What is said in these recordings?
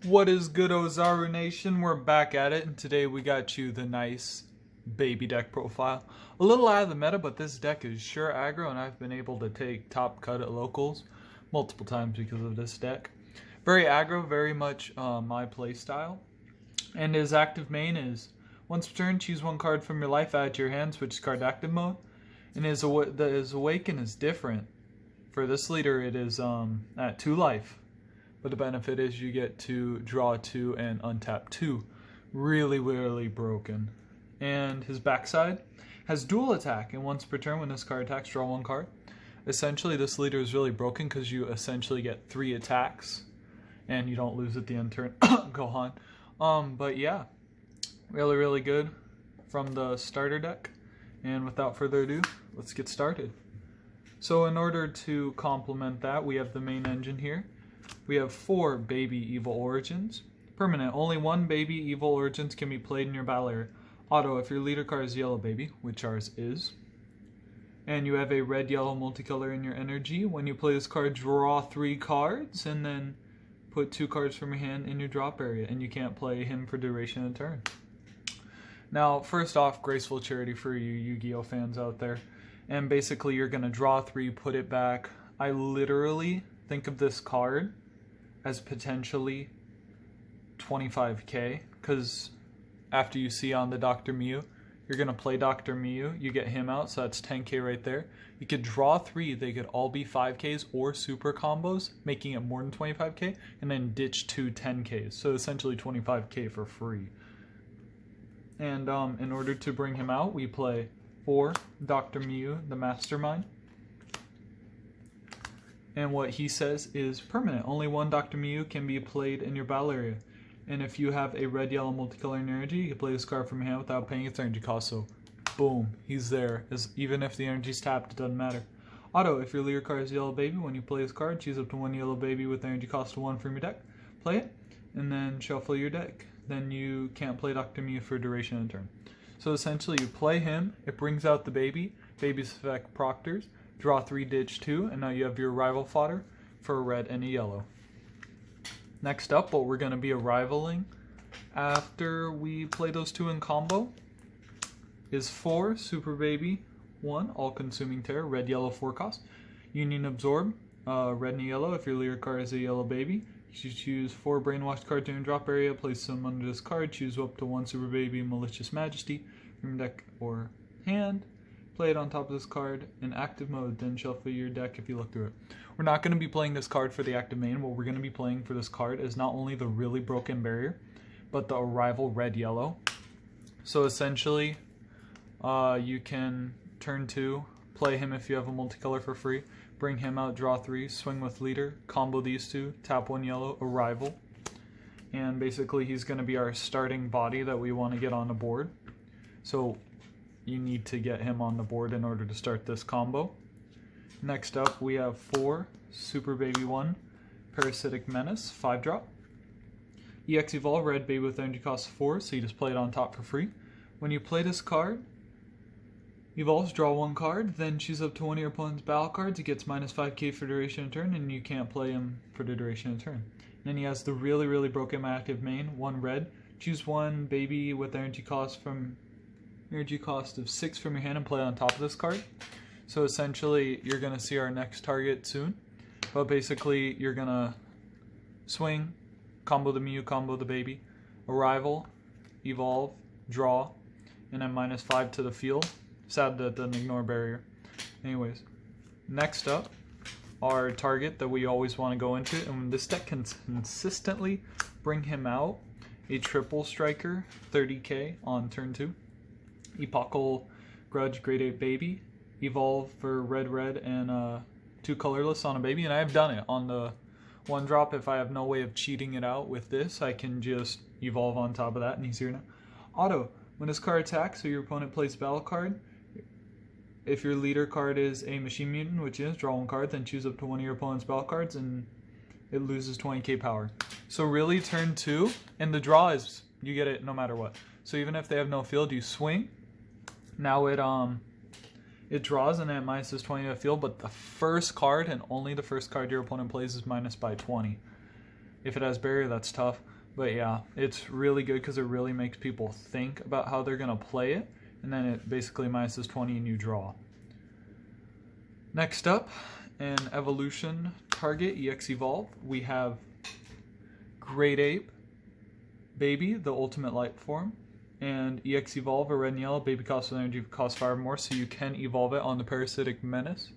What is good, Ozaru Nation? We're back at it, and today we got you the nice baby deck profile. A little out of the meta, but this deck is sure aggro, and I've been able to take top cut at locals multiple times because of this deck. Very aggro, very much my play style. And his active main is, once per turn, choose one card from your life, add to your hand, switch card to active mode. And his Awaken is different. For this leader, it is at 2 life. But the benefit is you get to draw 2 and untap 2. Really, really broken. And his backside has dual attack, and once per turn when this card attacks, draw 1 card. Essentially, this leader is really broken because you essentially get 3 attacks, and you don't lose at the end turn. Go on. But yeah, really, really good from the starter deck. And without further ado, let's get started. So in order to complement that, we have the main engine here. We have 4 Baby Evil Origins. Permanent. Only 1 Baby Evil Origins can be played in your battle area. Auto, if your leader card is Yellow Baby, which ours is, and you have a red-yellow multicolor in your energy, when you play this card, draw 3 cards, and then put 2 cards from your hand in your drop area, and you can't play him for duration of turn. Now, first off, graceful charity for you Yu-Gi-Oh fans out there. And basically, you're going to draw 3, put it back. I literally think of this card as potentially 25k, because after you see on the Dr. Mew, you're going to play Dr. Mew, you get him out, so that's 10k right there. You could draw 3, they could all be 5ks or super combos, making it more than 25k, and then ditch 2 10ks, so essentially 25k for free. And in order to bring him out, we play 4 Dr. Mew, the Mastermind. And what he says is permanent. Only 1 Dr. Mew can be played in your battle area. And if you have a red-yellow multicolor energy, you can play this card from your hand without paying its energy cost. So, boom, he's there. Even if the energy's tapped, it doesn't matter. Auto, if your leader card is Yellow Baby, when you play this card, choose up to 1 Yellow Baby with energy cost of 1 from your deck. Play it, and then shuffle your deck. Then you can't play Dr. Mew for duration of the turn. So essentially, you play him, it brings out the baby, baby's effect proctors, draw 3, ditch 2, and now you have your rival fodder for a red and a yellow. Next up, what we're going to be arrivaling after we play those 2 in combo is 4 Super Baby 1, All-Consuming Terror, red, yellow, 4 cost. Union Absorb, red and yellow. If your leader card is a Yellow Baby, you choose 4 Brainwashed cards in your drop area, place them under this card, choose up to 1 Super Baby Malicious Majesty from your deck or hand, play it on top of this card in active mode, then shuffle your deck if you look through it. We're not going to be playing this card for the active main. What we're going to be playing for this card is not only the really broken barrier, but the arrival red-yellow. So essentially, you can turn 2, play him if you have a multicolor for free, bring him out, draw 3, swing with leader, combo these 2, tap 1 yellow, arrival. And basically he's going to be our starting body that we want to get on the board. So you need to get him on the board in order to start this combo. Next up we have 4 Super Baby 1 Parasitic Menace, 5-drop. EX Evolve, red baby with energy cost 4, so you just play it on top for free. When you play this card, evolves, draw 1 card, then choose up to 1 of your opponent's battle cards. It gets minus 5k for duration of turn, and you can't play him for the duration of turn. And then he has the really, really broken active main, 1 red. Choose 1 baby with energy cost of 6 from your hand and play it on top of this card. So essentially, you're going to see our next target soon. But basically, you're going to swing, combo the Mew, combo the baby, arrival, evolve, draw, and then minus 5 to the field. Sad that doesn't ignore barrier. Anyways, next up, our target that we always want to go into, and this deck can consistently bring him out, a triple striker, 30k on turn 2. Epochal Grudge, grade 8 baby, evolve for red, and 2 colorless on a baby, and I've done it on the 1 drop. If I have no way of cheating it out with this, I can just evolve on top of that, and he's here now. Auto, when this card attacks, so your opponent plays a battle card, if your leader card is a Machine Mutant, which is, draw 1 card, then choose up to 1 of your opponent's battle cards, and it loses 20k power. So really, turn 2, and the draw is, you get it no matter what. So even if they have no field, you swing. Now it draws, and it minuses 20 to the field, but the first card, and only the first card your opponent plays, is minus by 20. If it has barrier, that's tough. But yeah, it's really good because it really makes people think about how they're going to play it. And then it basically minuses 20 and you draw. Next up, in Evolution Target EX Evolve, we have Great Ape Baby, the ultimate life form. And EX Evolve, a red and yellow. Baby costs energy, costs 5 more, so you can evolve it on the Parasitic Menace.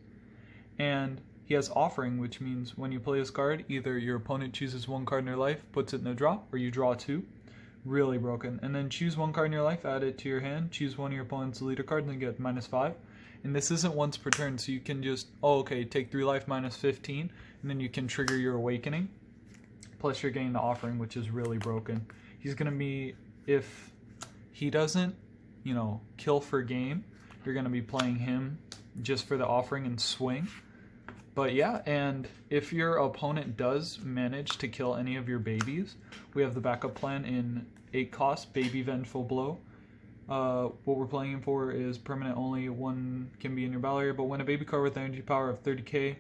And he has Offering, which means when you play this card, either your opponent chooses 1 card in their life, puts it in a drop, or you draw 2. Really broken. And then choose 1 card in your life, add it to your hand, choose one of your opponent's leader cards, and get -5. And this isn't once per turn, so you can just, take 3 life -15, and then you can trigger your Awakening. Plus you're getting the Offering, which is really broken. He's going to be, if he doesn't, kill for game, you're going to be playing him just for the Offering and swing. But yeah, and if your opponent does manage to kill any of your babies, we have the backup plan in 8 cost, Baby Vengeful Blow. What we're playing him for is permanent only, 1 can be in your battle area, but when a baby card with energy power of 30k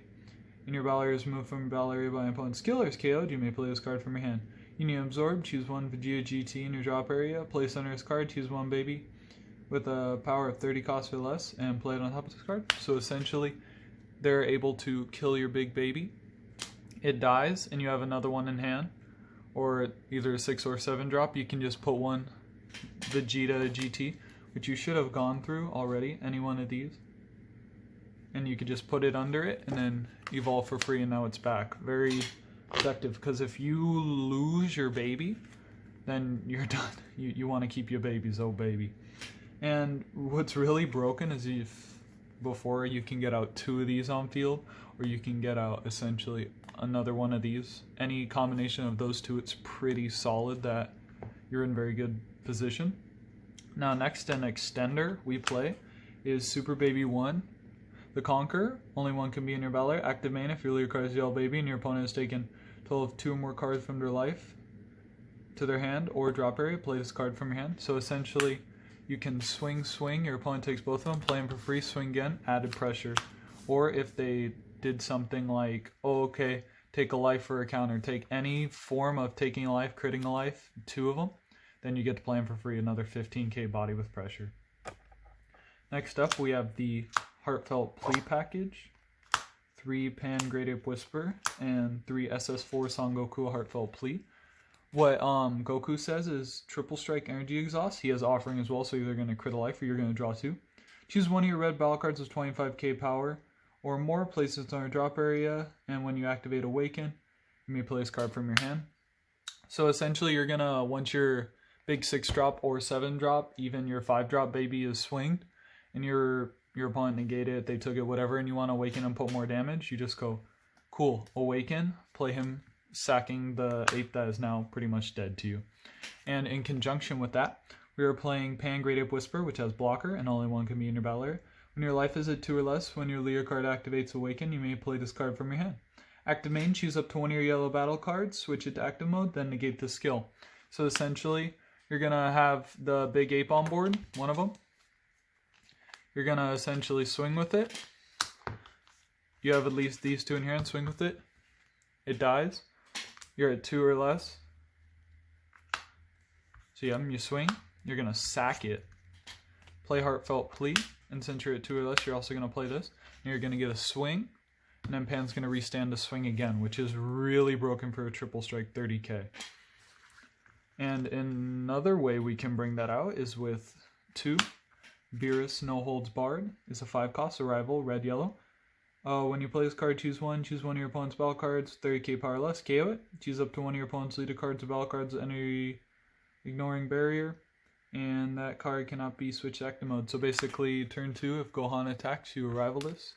in your battle area is removed from your battle area by an opponent's skill or is KO'd, you may play this card from your hand. You need to absorb, choose 1 Vegeta GT in your drop area, place under his card, choose 1 baby with a power of 30 cost or less, and play it on top of this card. So essentially, they're able to kill your big baby. It dies, and you have another one in hand, or either a 6 or 7 drop. You can just put 1 Vegeta GT, which you should have gone through already, any one of these. And you could just put it under it, and then evolve for free, and now it's back. Very effective, because if you lose your baby, then you're done. You want to keep your babies, oh baby. And what's really broken is before you can get out 2 of these on field, or you can get out essentially another one of these. Any combination of those 2, it's pretty solid that you're in very good position. Now next, an extender we play is Super Baby 1. The Conqueror, only 1 can be in your battle area. Active main if your leader card is Yellow Baby and your opponent has taken a total of 2 or more cards from their life to their hand or drop area, play this card from your hand. So essentially, you can swing, your opponent takes both of them, play them for free, swing again, added pressure. Or if they did something like, take a life for a counter, take any form of taking a life, critting a life, 2 of them, then you get to play them for free, another 15k body with pressure. Next up, we have the Heartfelt Plea package, 3 Pan Great Ape Whisper, and 3 SS4 Son Goku Heartfelt Plea. What Goku says is triple strike energy exhaust. He has Offering as well, so you're going to crit a life or you're going to draw 2. Choose 1 of your red battle cards with 25k power or more, place it on your drop area, and when you activate Awaken, you may play this card from your hand. So essentially you're going to, once your big 6 drop or 7 drop, even your 5 drop baby is swinged, and your opponent negated it, they took it, whatever, and you want to Awaken and put more damage, you just go, cool, Awaken, play him, sacking the ape that is now pretty much dead to you. And in conjunction with that, we are playing Pan Great Ape Whisper, which has blocker, and only 1 can be in your battle area. When your life is at 2 or less, when your leader card activates Awaken, you may play this card from your hand. Active main, choose up to 1 of your yellow battle cards, switch it to active mode, then negate the skill. So essentially, you're going to have the big ape on board, 1 of them. You're going to essentially swing with it. You have at least these 2 in here and swing with it. It dies. You're at 2 or less. So yeah, you swing. You're going to sack it. Play Heartfelt Plea. And since you're at 2 or less, you're also going to play this. And you're going to get a swing. And then Pan's going to restand to swing again, which is really broken for a triple strike 30k. And another way we can bring that out is with 2. Beerus No Holds Barred is a 5 cost, Arrival, red, yellow. When you play this card, choose 1 of your opponent's battle cards, 30k power less, KO it. Choose up to 1 of your opponent's leader cards or battle cards, energy ignoring barrier, and that card cannot be switched to active mode. So basically, turn 2, if Gohan attacks, you Arrival this.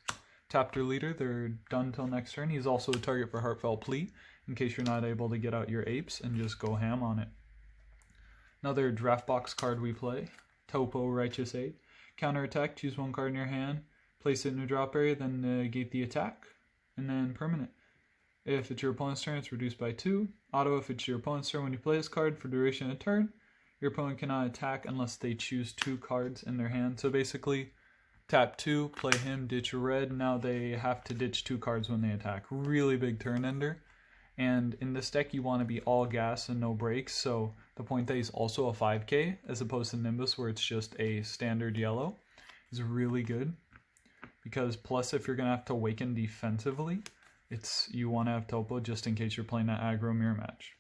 Tap their leader, they're done till next turn. He's also a target for Heartfelt Plea, in case you're not able to get out your apes and just go ham on it. Another draft box card we play, Topo Righteous 8. Counter attack, choose 1 card in your hand, place it in your drop area, then negate the attack, and then permanent. If it's your opponent's turn, it's reduced by 2. Auto, if it's your opponent's turn, when you play this card for duration of turn, your opponent cannot attack unless they choose 2 cards in their hand. So basically, tap 2, play him, ditch a red, now they have to ditch 2 cards when they attack. Really big turn ender. And in this deck, you want to be all gas and no brakes, so the Point Day is also a 5k, as opposed to Nimbus, where it's just a standard yellow, is really good. Because plus, if you're going to have to awaken defensively, you want to have Topo just in case you're playing an aggro mirror match.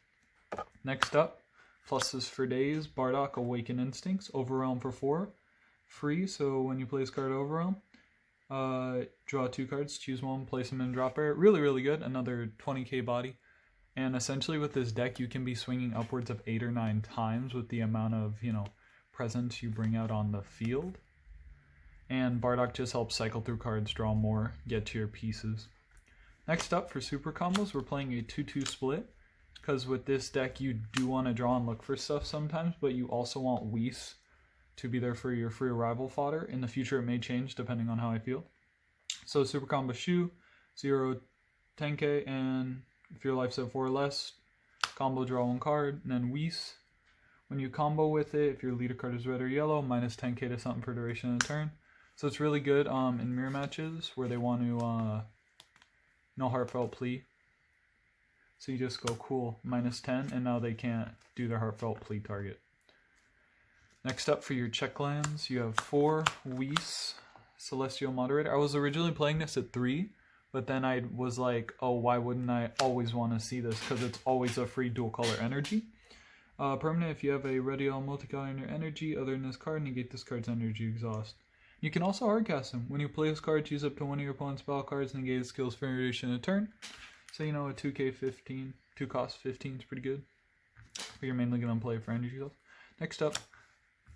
Next up, pluses for days, Bardock, Awaken Instincts, Overwhelm for 4, free, so when you play this card Overwhelm, draw 2 cards, choose one, place them in drop area. Really, really good. Another 20k body. And essentially with this deck, you can be swinging upwards of 8 or 9 times with the amount of, presence you bring out on the field. And Bardock just helps cycle through cards, draw more, get to your pieces. Next up, for super combos, we're playing a 2-2 split. Because with this deck, you do want to draw and look for stuff sometimes, but you also want Whis to be there for your free arrival fodder. In the future, it may change depending on how I feel. So super combo Shu, 0, 10k, and if your life's at 4 or less, combo draw 1 card, and then Whis. When you combo with it, if your leader card is red or yellow, minus 10k to something for duration of the turn. So it's really good in mirror matches where they want to no heartfelt plea. So you just go cool, minus 10, and now they can't do their heartfelt plea target. Next up for your check lands, you have 4 Whis, Celestial Moderator. I was originally playing this at 3, but then I was like, oh, why wouldn't I always want to see this? Because it's always a free dual color energy. Permanent, if you have a red yellow multicolor in your energy, other than this card, negate this card's energy exhaust. You can also hardcast him. When you play this card, choose up to one of your opponent's battle cards, negate his skills for duration of a turn. So, a 2k 15, 2 cost 15 is pretty good. But you're mainly going to play for energy health. Next up,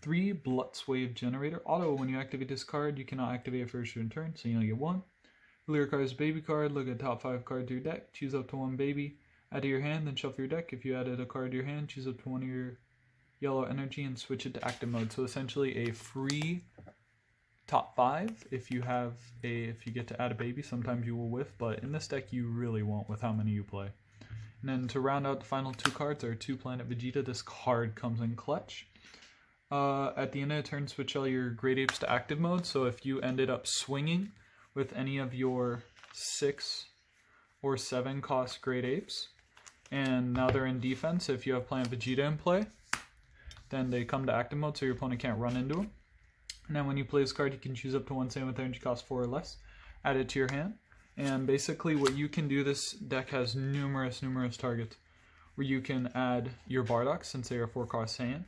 3 Blutz Wave Generator. Auto, when you activate this card, you cannot activate it first your turn, so you only get 1. Leader card's baby card, look at top 5 cards to your deck, choose up to 1 baby, add to your hand, then shuffle your deck. If you added a card to your hand, choose up to 1 of your yellow energy and switch it to active mode. So essentially a free top 5 if you get to add a baby. Sometimes you will whiff, but in this deck you really won't with how many you play. And then to round out the final 2 cards are 2 Planet Vegeta. This card comes in clutch. At the end of the turn, switch all your Great Apes to active mode. So if you ended up swinging with any of your 6 or 7 cost Great Apes, and now they're in defense, if you have Planet Vegeta in play, then they come to active mode so your opponent can't run into them. And then when you play this card, you can choose up to 1 sand with energy cost 4 or less, add it to your hand. And basically what you can do, this deck has numerous targets, where you can add your Bardock since they are 4 cost Saiyan.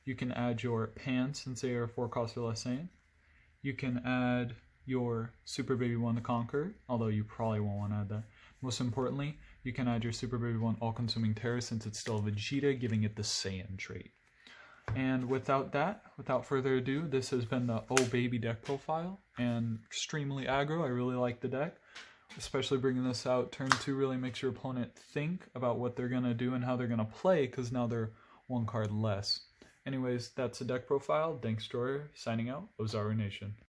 You can add your Pan since they are 4 cost or less Saiyan. You can add your Super Baby 1 the Conqueror, although you probably won't want to add that. Most importantly, you can add your Super Baby 1 All-Consuming Terror since it's still a Vegeta, giving it the Saiyan trait. And without further ado, this has been the Oh Baby deck profile, and extremely aggro. I really like the deck, especially bringing this out. Turn 2 really makes your opponent think about what they're going to do and how they're going to play, because now they're 1 card less. Anyways, that's the deck profile. Thanks, Destroyer. Signing out. Ozaru Nation.